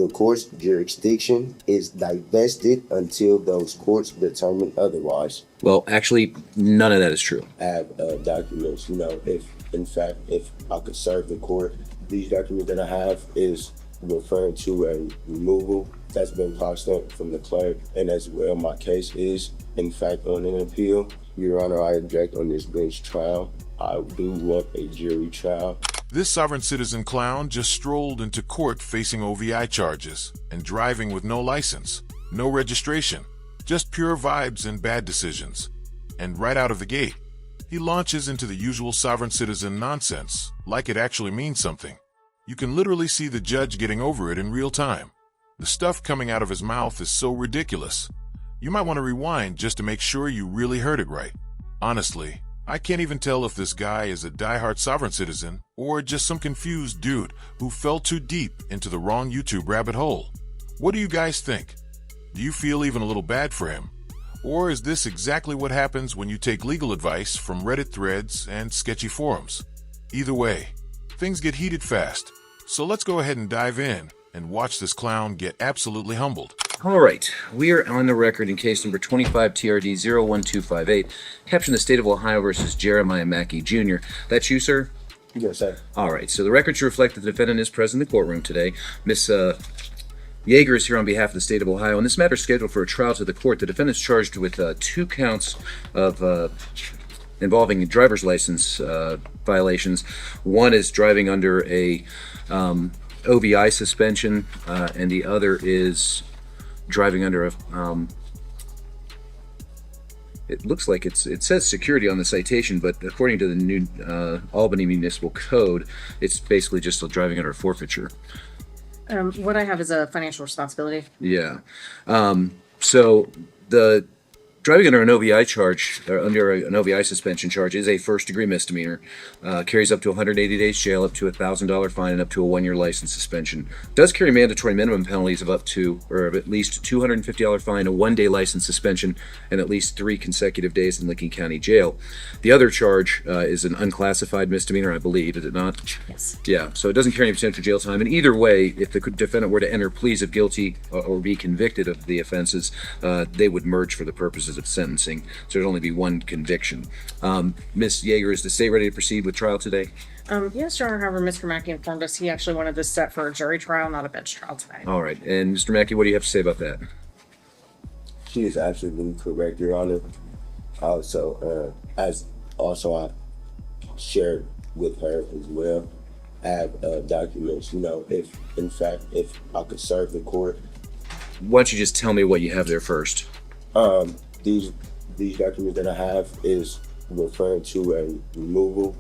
The court's jurisdiction is divested until those courts determine otherwise. Well, actually, none of that is true. I have documents, if I could serve the court, these documents that I have is referring to a removal that's been passed up from the clerk, and as well my case is in fact on an appeal. Your Honor, I object on this bench trial. I do want a jury trial. This sovereign citizen clown just strolled into court facing OVI charges and driving with no license, no registration, just pure vibes and bad decisions. And right out of the gate, he launches into the usual sovereign citizen nonsense, like it actually means something. You can literally see the judge getting over it in real time. The stuff coming out of his mouth is so ridiculous. You might want to rewind just to make sure you really heard it right. Honestly, I can't even tell if this guy is a diehard sovereign citizen or just some confused dude who fell too deep into the wrong YouTube rabbit hole. What do you guys think? Do you feel even a little bad for him? Or is this exactly what happens when you take legal advice from Reddit threads and sketchy forums? Either way, things get heated fast. So let's go ahead and dive in and watch this clown get absolutely humbled. All right, we are on the record in case number 25 TRD 01258, captioned the State of Ohio versus Jeremiah Mackey Jr. That's you, sir? Yes, sir. All right, so the record should reflect that the defendant is present in the courtroom today. Miss Yeager is here on behalf of the State of Ohio, and this matter is scheduled for a trial to the court. The defendant is charged with 2 counts of involving driver's license violations. One is driving under a OVI suspension, and the other is driving under a it looks like it says security on the citation, but according to the new Albany Municipal Code, it's basically just driving under a forfeiture. What I have is a financial responsibility. Yeah. So the driving under an OVI charge, or under an OVI suspension charge, is a first-degree misdemeanor. Carries up to 180 days jail, up to a $1,000 fine, and up to a 1-year license suspension. Does carry mandatory minimum penalties of up to, or of at least $250 fine, a 1-day license suspension, and at least 3 consecutive days in Licking County Jail. The other charge is an unclassified misdemeanor, I believe, is it not? Yes. Yeah, so it doesn't carry any potential jail time. And either way, if the defendant were to enter pleas of guilty or be convicted of the offenses, they would merge for the purposes of sentencing, so there'd only be 1 conviction. Ms. Yeager, is the state ready to proceed with trial today? Yes, Your Honor. However, Mr. Mackey informed us he actually wanted this set for a jury trial, not a bench trial today. All right, and Mr. Mackey, what do you have to say about that? She is absolutely correct, Your Honor. Also, I shared with her as well. I have documents, if I could serve the court. Why don't you just tell me what you have there first? These documents that I have is referring to a removal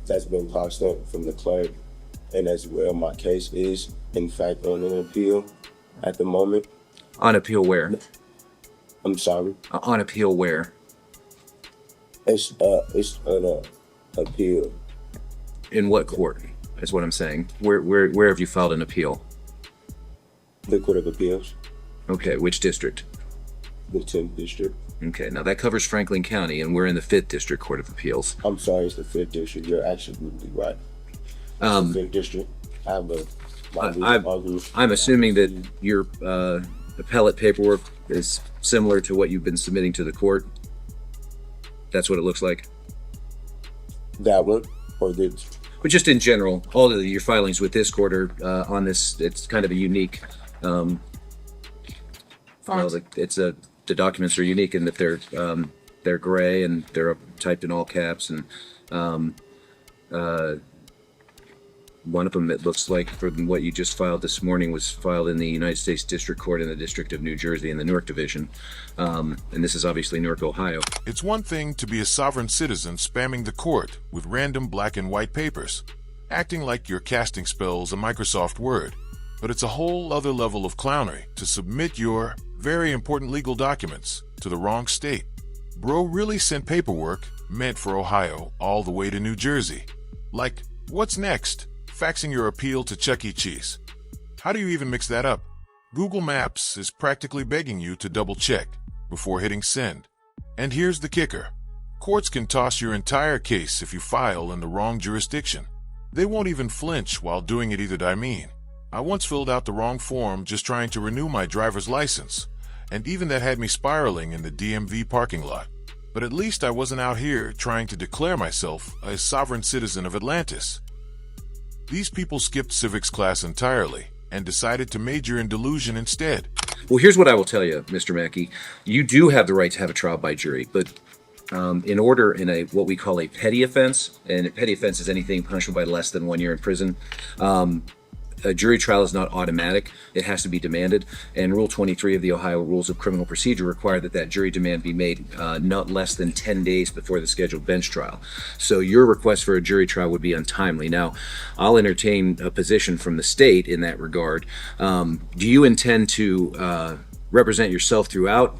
that's been passed up from the clerk, and as well my case is in fact on an appeal at the moment. On appeal where? I'm sorry? On appeal where? It's an appeal. In what court is what I'm saying? Where have you filed an appeal? The Court of Appeals. Okay, which district? The 10th District. Okay, now that covers Franklin County, and we're in the 5th District Court of Appeals. I'm sorry, it's the 5th District. You're absolutely right. It's the 5th District. I'm assuming that your appellate paperwork is similar to what you've been submitting to the court. That's what it looks like. That one, or this? But just in general, all of your filings with this court are on this. It's kind of a unique. The documents are unique in that they're gray and they're typed in all caps, and one of them, it looks like, from what you just filed this morning, was filed in the United States District Court in the District of New Jersey in the Newark Division, and this is obviously Newark, Ohio. It's one thing to be a sovereign citizen spamming the court with random black and white papers, acting like you're casting spells in Microsoft Word, but it's a whole other level of clownery to submit your very important legal documents to the wrong state. Bro really sent paperwork meant for Ohio all the way to New Jersey. Like, what's next? Faxing your appeal to Chuck E. Cheese. How do you even mix that up? Google Maps is practically begging you to double check before hitting send. And here's the kicker. Courts can toss your entire case if you file in the wrong jurisdiction. They won't even flinch while doing it either, I once filled out the wrong form just trying to renew my driver's license, and even that had me spiraling in the DMV parking lot. But at least I wasn't out here trying to declare myself a sovereign citizen of Atlantis. These people skipped civics class entirely and decided to major in delusion instead. Well, here's what I will tell you, Mr. Mackey. You do have the right to have a trial by jury, but in order in a what we call a petty offense, and a petty offense is anything punishable by less than 1 year in prison, a jury trial is not automatic. It has to be demanded. And Rule 23 of the Ohio Rules of Criminal Procedure require that that jury demand be made not less than 10 days before the scheduled bench trial. So your request for a jury trial would be untimely. Now, I'll entertain a position from the state in that regard. Do you intend to represent yourself throughout,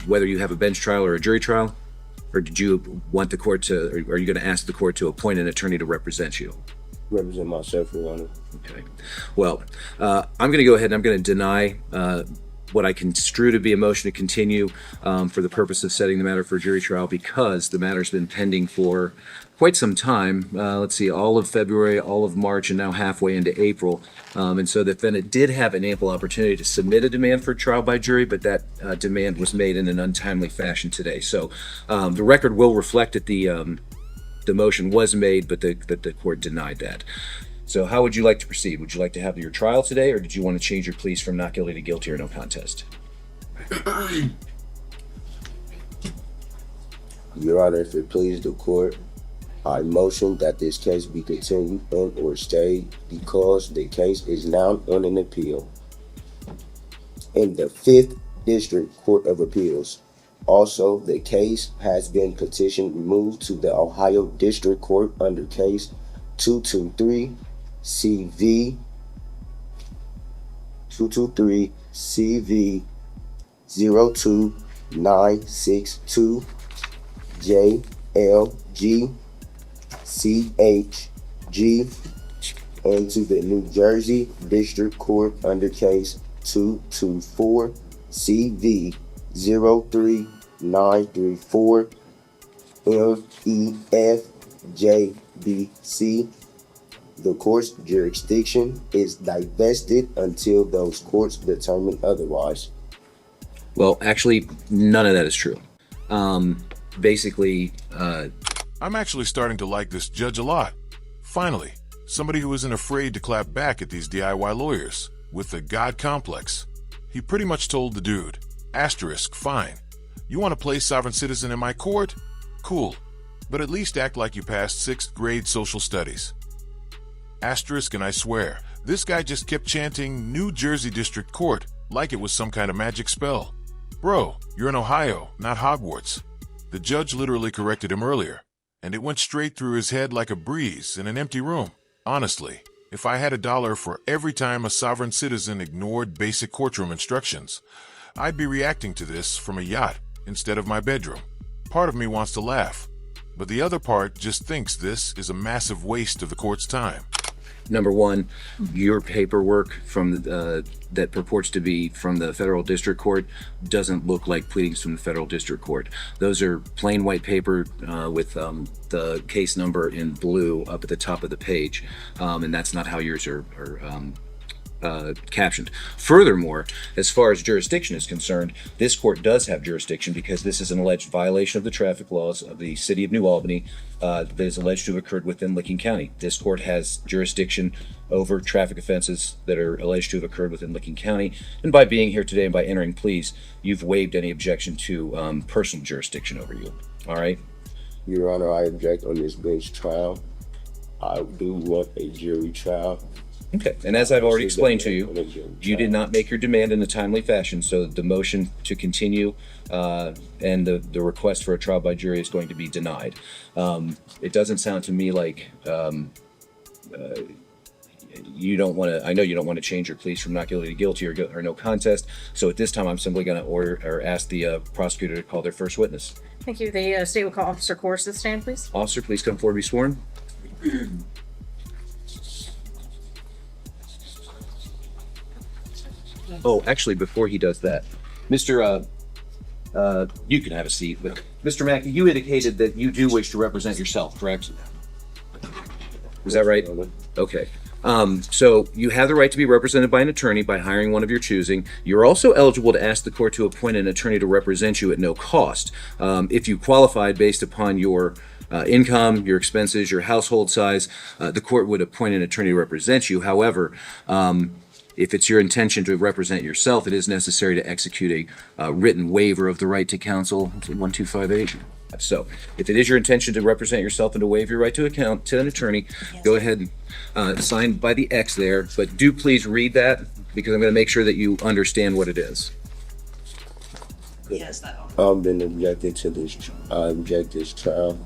whether you have a bench trial or a jury trial? Or did you want the court to, or are you going to ask the court to appoint an attorney to represent you? Represent myself, Your Honor. Okay. Well, I'm going to go ahead and I'm going to deny what I construe to be a motion to continue for the purpose of setting the matter for jury trial because the matter's been pending for quite some time. Let's see, all of February, all of March, and now halfway into April. And so the defendant did have an ample opportunity to submit a demand for trial by jury, but that demand was made in an untimely fashion today. So the record will reflect that the motion was made, but the court denied that. So how would you like to proceed? Would you like to have your trial today, or did you want to change your pleas from not guilty to guilty or no contest? Your Honor, if it pleases the court, I motion that this case be continued and or stayed because the case is now on an appeal in the 5th District Court of Appeals. Also, the case has been petitioned removed to the Ohio District Court under case 223 CV 02962 JLG CHG and to the New Jersey District Court under case 224 CV 03934 LEFJBC. The court's jurisdiction is divested until those courts determine otherwise. Well, actually, none of that is true. Basically, I'm actually starting to like this judge a lot. Finally, somebody who isn't afraid to clap back at these DIY lawyers with the God complex. He pretty much told the dude, asterisk, fine. You want to play sovereign citizen in my court? Cool. But at least act like you passed 6th grade social studies. Asterisk, and I swear, this guy just kept chanting New Jersey District Court like it was some kind of magic spell. Bro, you're in Ohio, not Hogwarts. The judge literally corrected him earlier, and it went straight through his head like a breeze in an empty room. Honestly, if I had $1 for every time a sovereign citizen ignored basic courtroom instructions, I'd be reacting to this from a yacht instead of my bedroom. Part of me wants to laugh, but the other part just thinks this is a massive waste of the court's time. number one, your paperwork from that purports to be from the federal district court doesn't look like pleadings from the federal district court. Those are plain white paper with the case number in blue up at the top of the page, and that's not how yours are captioned. Furthermore, as far as jurisdiction is concerned, this court does have jurisdiction because this is an alleged violation of the traffic laws of the city of New Albany that is alleged to have occurred within Licking County. This court has jurisdiction over traffic offenses that are alleged to have occurred within Licking County, and by being here today and by entering pleas, you've waived any objection to personal jurisdiction over you. All right? Your Honor, I object on this bench trial. I do want a jury trial. Okay, and as I've already explained to you, you did not make your demand in a timely fashion, so the motion to continue and the request for a trial by jury is going to be denied. It doesn't sound to me like you don't want to, I know you don't want to change your pleas from not guilty to guilty or no contest, so at this time I'm simply going to order or ask the prosecutor to call their first witness. Thank you. The state will call Officer Course to the stand, please. Officer, please come forward and be sworn. Oh, actually, before he does that, Mr. You can have a seat, but Mr. Mackey, you indicated that you do wish to represent yourself, correct? Is that right? Okay. So you have the right to be represented by an attorney by hiring one of your choosing. You're also eligible to ask the court to appoint an attorney to represent you at no cost. If you qualified based upon your income, your expenses, your household size, the court would appoint an attorney to represent you. However, if it's your intention to represent yourself, it is necessary to execute a written waiver of the right to counsel. 1258. So, if it is your intention to represent yourself and to waive your right to an attorney, go ahead and sign by the X there. But do please read that, because I'm going to make sure that you understand what it is. Yes, that Been objected to this. I object this trial.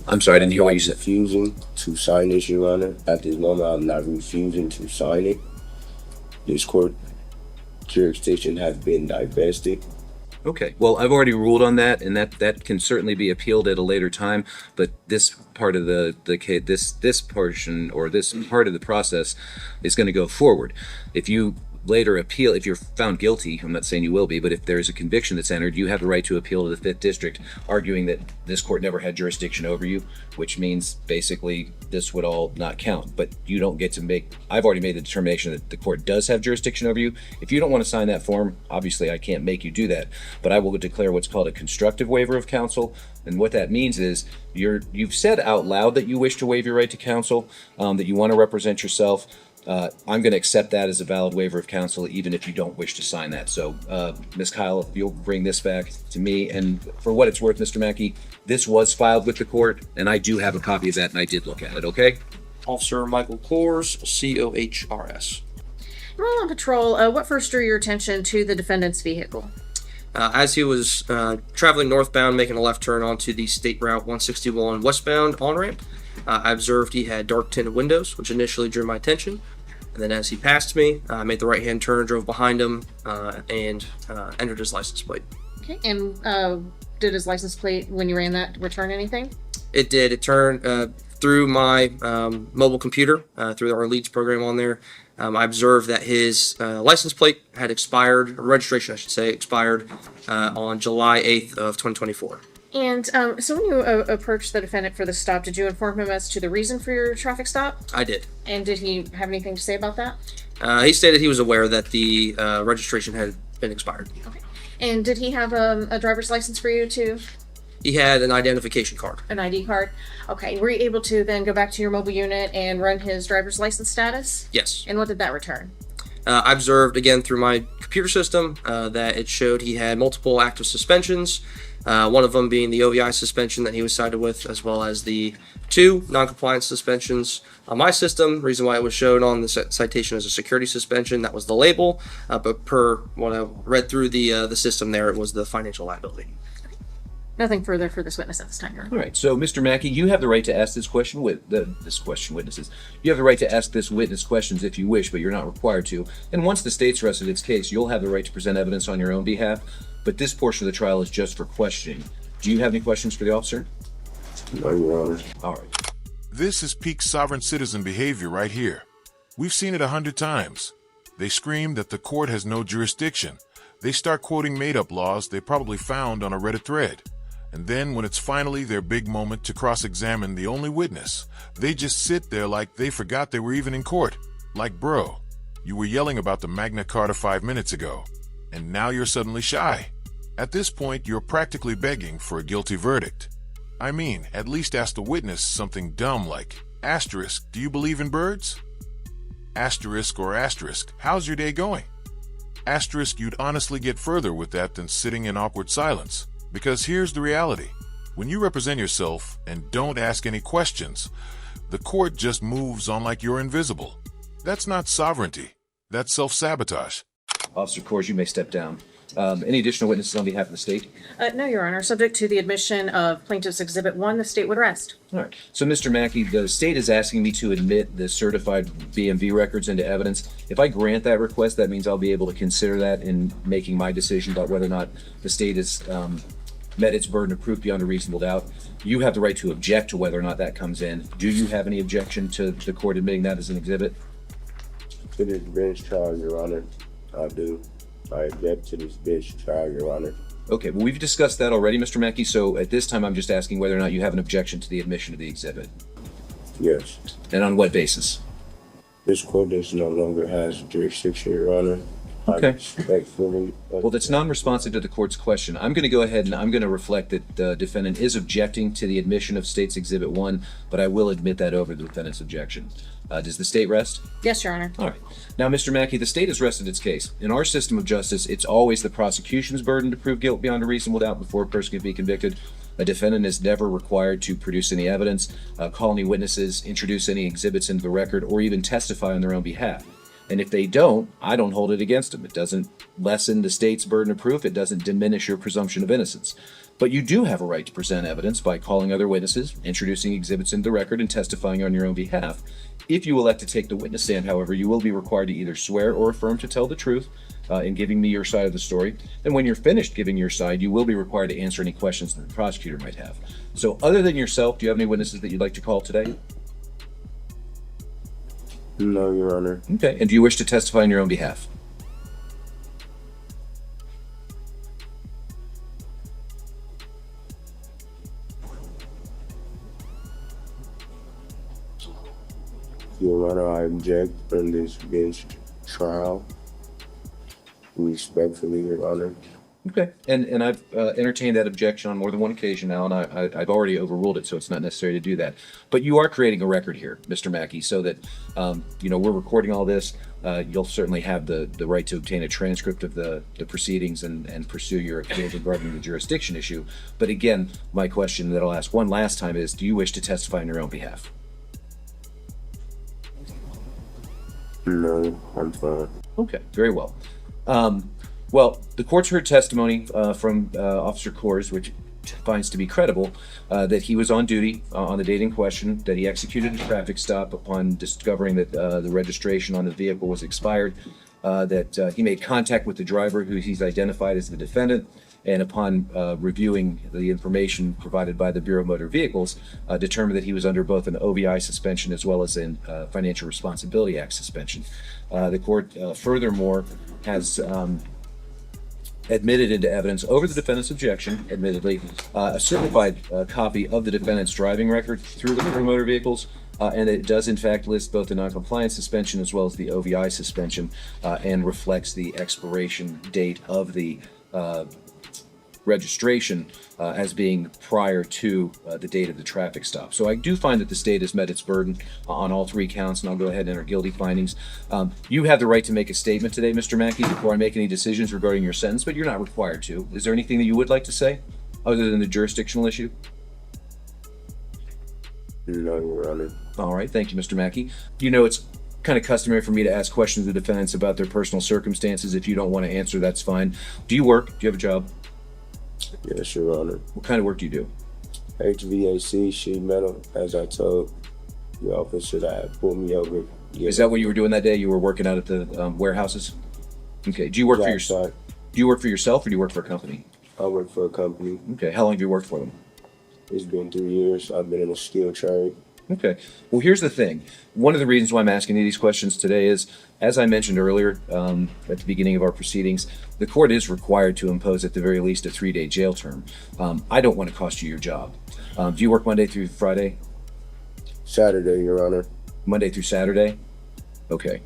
I'm sorry, I didn't hear what you said. Refusing to sign this, Your Honor. At this moment, I'm not refusing to sign it. This court jurisdiction has been divested. Okay, well, I've already ruled on that, and that can certainly be appealed at a later time. But this part of the case, this portion or this part of the process is going to go forward. If you later appeal, if you're found guilty, I'm not saying you will be, but if there is a conviction that's entered, you have the right to appeal to the 5th District, arguing that this court never had jurisdiction over you, which means basically this would all not count. But you don't get to make, I've already made the determination that the court does have jurisdiction over you. If you don't want to sign that form, obviously I can't make you do that, but I will declare what's called a constructive waiver of counsel. And what that means is you've said out loud that you wish to waive your right to counsel, that you want to represent yourself. I'm going to accept that as a valid waiver of counsel, even if you don't wish to sign that. So, Ms. Kyle, if you'll bring this back to me, and for what it's worth, Mr. Mackey, this was filed with the court, and I do have a copy of that, and I did look at it, okay? Officer Michael Kors, COHRS. While on patrol, what first drew your attention to the defendant's vehicle? As he was traveling northbound, making a left turn onto the State Route 161 westbound on-ramp, I observed he had dark tinted windows, which initially drew my attention. And then as he passed me, I made the right-hand turn, drove behind him, and entered his license plate. Okay, and did his license plate, when you ran that, return anything? It did. It turned through my mobile computer, through our leads program on there. I observed that his license plate had expired, or registration I should say, expired on July 8th of 2024. And so when you approached the defendant for the stop, did you inform him as to the reason for your traffic stop? I did. And did he have anything to say about that? He stated he was aware that the registration had been expired. Okay. And did he have a driver's license for you too? He had an identification card. An ID card? Okay. Were you able to then go back to your mobile unit and run his driver's license status? Yes. And what did that return? I observed again through my computer system that it showed he had multiple active suspensions, one of them being the OVI suspension that he was cited with, as well as the 2 non-compliance suspensions. On my system, the reason why it was shown on the citation as a security suspension, that was the label, but per what I read through the system there, it was the financial liability. Nothing further for this witness at this time, Your Honor. All right, so Mr. Mackey, you have the right to ask witnesses. You have the right to ask this witness questions if you wish, but you're not required to. And once the state's rested its case, you'll have the right to present evidence on your own behalf. But this portion of the trial is just for questioning. Do you have any questions for the officer? No, Your Honor. All right. This is peak sovereign citizen behavior right here. We've seen it 100 times. They scream that the court has no jurisdiction. They start quoting made-up laws they probably found on a Reddit thread. And then when it's finally their big moment to cross-examine the only witness, they just sit there like they forgot they were even in court. Like, bro, you were yelling about the Magna Carta 5 minutes ago, and now you're suddenly shy. At this point, you're practically begging for a guilty verdict. I mean, at least ask the witness something dumb like, asterisk, do you believe in birds? Asterisk or asterisk, how's your day going? Asterisk, you'd honestly get further with that than sitting in awkward silence. Because here's the reality. When you represent yourself and don't ask any questions, the court just moves on like you're invisible. That's not sovereignty. That's self-sabotage. Officer Kors, you may step down. Any additional witnesses on behalf of the state? No, Your Honor. Subject to the admission of Plaintiff's Exhibit 1, the state would rest. All right. So, Mr. Mackey, the state is asking me to admit the certified BMV records into evidence. If I grant that request, that means I'll be able to consider that in making my decision about whether or not the state has met its burden of proof beyond a reasonable doubt. You have the right to object to whether or not that comes in. Do you have any objection to the court admitting that as an exhibit? To this bench trial, Your Honor, I do. I object to this bench trial, Your Honor. Okay, well, we've discussed that already, Mr. Mackey, so at this time I'm just asking whether or not you have an objection to the admission of the exhibit. Yes. And on what basis? This court does no longer has jurisdiction, Your Honor. Okay. I respectfully. Well, that's non-responsive to the court's question. I'm going to go ahead and I'm going to reflect that the defendant is objecting to the admission of State's Exhibit 1, but I will admit that over the defendant's objection. Does the state rest? Yes, Your Honor. All right. Now, Mr. Mackey, the state has rested its case. In our system of justice, it's always the prosecution's burden to prove guilt beyond a reasonable doubt before a person can be convicted. A defendant is never required to produce any evidence, call any witnesses, introduce any exhibits into the record, or even testify on their own behalf. And if they don't, I don't hold it against them. It doesn't lessen the state's burden of proof. It doesn't diminish your presumption of innocence. But you do have a right to present evidence by calling other witnesses, introducing exhibits into the record, and testifying on your own behalf. If you elect to take the witness stand, however, you will be required to either swear or affirm to tell the truth in giving me your side of the story. And when you're finished giving your side, you will be required to answer any questions that the prosecutor might have. So other than yourself, do you have any witnesses that you'd like to call today? No, Your Honor. Okay. And do you wish to testify on your own behalf? Your Honor, I object from this bench trial. Respectfully, Your Honor. Okay. And I've entertained that objection on more than one occasion now, and I've already overruled it, so it's not necessary to do that. But you are creating a record here, Mr. Mackey, so that, we're recording all this. You'll certainly have the right to obtain a transcript of the proceedings and pursue your appeal regarding the jurisdiction issue. But again, my question that I'll ask one last time is, do you wish to testify on your own behalf? No, I'm fine. Okay, very well. Well, the court's heard testimony from Officer Kors, which finds to be credible, that he was on duty on the date in question, that he executed a traffic stop upon discovering that the registration on the vehicle was expired, that he made contact with the driver, who he's identified as the defendant, and upon reviewing the information provided by the Bureau of Motor Vehicles, determined that he was under both an OVI suspension as well as a Financial Responsibility Act suspension. The court, furthermore, has admitted into evidence over the defendant's objection, admittedly, a certified copy of the defendant's driving record through the Bureau of Motor Vehicles, and it does in fact list both the noncompliance suspension as well as the OVI suspension, and reflects the expiration date of the registration as being prior to the date of the traffic stop. So I do find that the state has met its burden on all three counts, and I'll go ahead and enter guilty findings. You have the right to make a statement today, Mr. Mackey, before I make any decisions regarding your sentence, but you're not required to. Is there anything that you would like to say other than the jurisdictional issue? No, Your Honor. All right, thank you, Mr. Mackey. You know, it's kind of customary for me to ask questions of the defendants about their personal circumstances. If you don't want to answer, that's fine. Do you work? Do you have a job? Yes, Your Honor. What kind of work do you do? HVAC, sheet metal, as I told the officer that pulled me over. Yeah. Is that what you were doing that day? You were working out at the warehouses? Okay. Do you work for yourself? Do you work for yourself, or do you work for a company? I work for a company. Okay. How long have you worked for them? It's been 3 years. I've been in a skilled trade. Okay. Well, here's the thing. One of the reasons why I'm asking you these questions today is, as I mentioned earlier at the beginning of our proceedings, the court is required to impose at the very least a 3-day jail term. I don't want to cost you your job. Do you work Monday through Friday? Saturday, Your Honor. Monday through Saturday? Okay.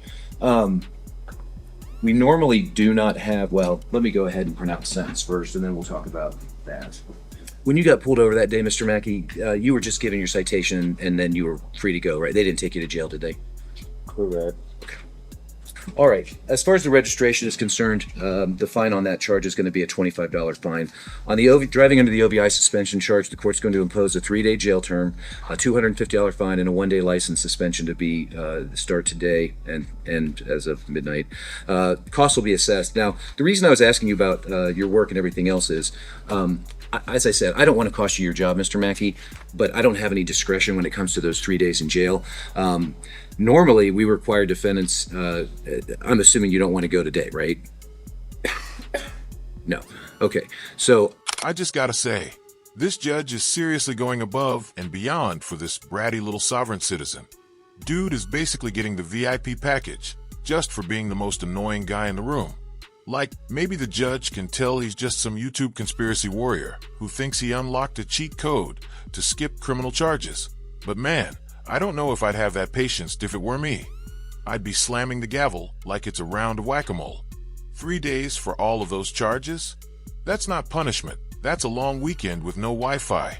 We normally do not have, well, let me go ahead and pronounce the sentence first, and then we'll talk about that. When you got pulled over that day, Mr. Mackey, you were just given your citation and then you were free to go, right? They didn't take you to jail, did they? Correct. All right. As far as the registration is concerned, the fine on that charge is going to be a $25 fine. On the driving under the OVI suspension charge, the court's going to impose a 3-day jail term, a $250 fine, and a 1-day license suspension to be start today and as of midnight. Costs will be assessed. Now, the reason I was asking you about your work and everything else is, as I said, I don't want to cost you your job, Mr. Mackey, but I don't have any discretion when it comes to those 3 days in jail. Normally, we require defendants, I'm assuming you don't want to go today, right? No. Okay. So I just gotta say, this judge is seriously going above and beyond for this bratty little sovereign citizen. Dude is basically getting the VIP package just for being the most annoying guy in the room. Like, maybe the judge can tell he's just some YouTube conspiracy warrior who thinks he unlocked a cheat code to skip criminal charges. But man, I don't know if I'd have that patience if it were me. I'd be slamming the gavel like it's a round of whack-a-mole. 3 days for all of those charges? That's not punishment. That's a long weekend with no Wi-Fi.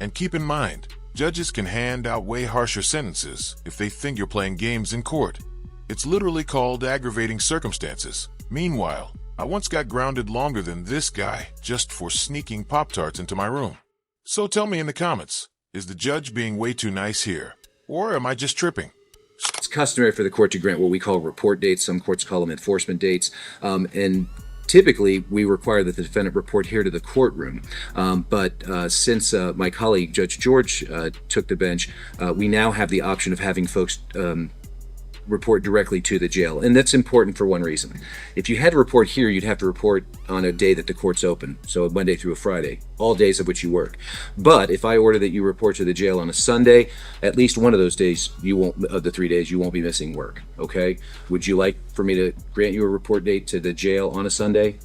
And keep in mind, judges can hand out way harsher sentences if they think you're playing games in court. It's literally called aggravating circumstances. Meanwhile, I once got grounded longer than this guy just for sneaking Pop-Tarts into my room. So tell me in the comments, is the judge being way too nice here? Or am I just tripping? It's customary for the court to grant what we call report dates. Some courts call them enforcement dates. And typically, we require that the defendant report here to the courtroom. But since my colleague, Judge George, took the bench, we now have the option of having folks report directly to the jail. And that's important for one reason. If you had to report here, you'd have to report on a day that the court's open, so Monday through a Friday, all days of which you work. But if I order that you report to the jail on a Sunday, at least one of those days, you won't, of the 3 days, you won't be missing work, okay? Would you like for me to grant you a report date to the jail on a Sunday?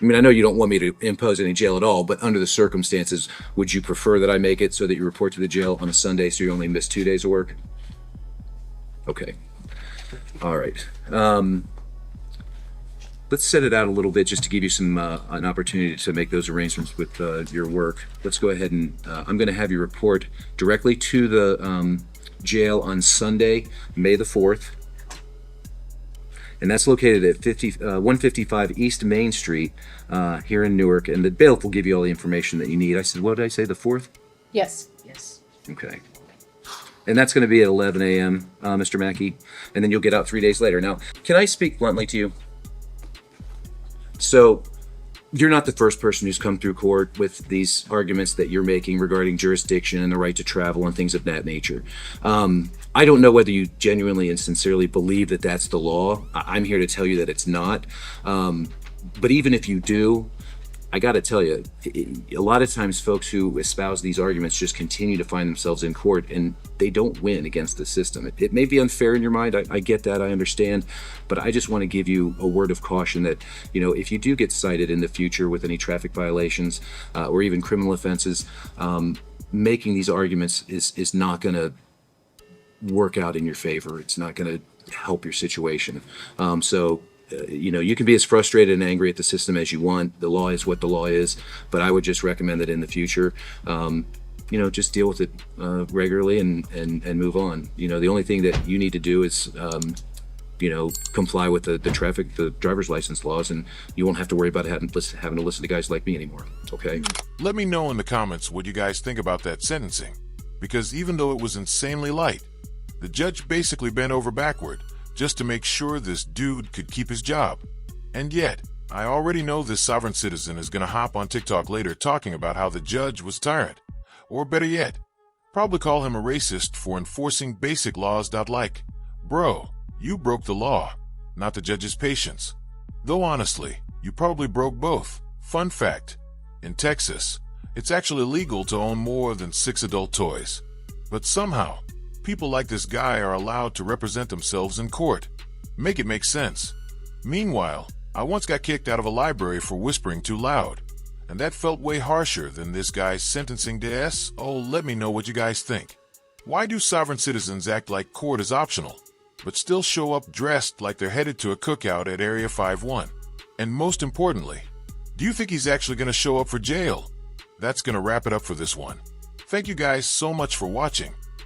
I mean, I know you don't want me to impose any jail at all, but under the circumstances, would you prefer that I make it so that you report to the jail on a Sunday so you only miss 2 days of work? Okay. All right. Let's set it out a little bit just to give you some an opportunity to make those arrangements with your work. Let's go ahead and I'm going to have you report directly to the jail on Sunday, May the 4th. And that's located at 155 East Main Street here in Newark. And the bailiff will give you all the information that you need. I said, what did I say, the 4th? Yes. Yes. Okay. And that's going to be at 11 a.m., Mr. Mackey. And then you'll get out 3 days later. Now, can I speak bluntly to you? So, you're not the first person who's come through court with these arguments that you're making regarding jurisdiction and the right to travel and things of that nature. I don't know whether you genuinely and sincerely believe that that's the law. I'm here to tell you that it's not. But even if you do, I got to tell you, a lot of times folks who espouse these arguments just continue to find themselves in court and they don't win against the system. It may be unfair in your mind. I get that. I understand. But I just want to give you a word of caution that, you know, if you do get cited in the future with any traffic violations or even criminal offenses, making these arguments is not going to work out in your favor. It's not going to help your situation. You know, you can be as frustrated and angry at the system as you want. The law is what the law is, but I would just recommend that in the future, you know, just deal with it regularly and move on. You know, the only thing that you need to do is, you know, comply with the driver's license laws, and you won't have to worry about having to listen to guys like me anymore, okay? Let me know in the comments what you guys think about that sentencing, because even though it was insanely light, the judge basically bent over backward just to make sure this dude could keep his job. And yet, I already know this sovereign citizen is gonna hop on TikTok later talking about how the judge was a tyrant. Or better yet, probably call him a racist for enforcing basic laws. Like, bro, you broke the law, not the judge's patience. Though honestly, you probably broke both. Fun fact, in Texas, it's actually legal to own more than 6 adult toys. But somehow, people like this guy are allowed to represent themselves in court. Make it make sense. Meanwhile, I once got kicked out of a library for whispering too loud, and that felt way harsher than this guy's sentencing to S. Oh, let me know what you guys think. Why do sovereign citizens act like court is optional, but still show up dressed like they're headed to a cookout at Area 51? And most importantly, do you think he's actually going to show up for jail? That's going to wrap it up for this one. Thank you guys so much for watching.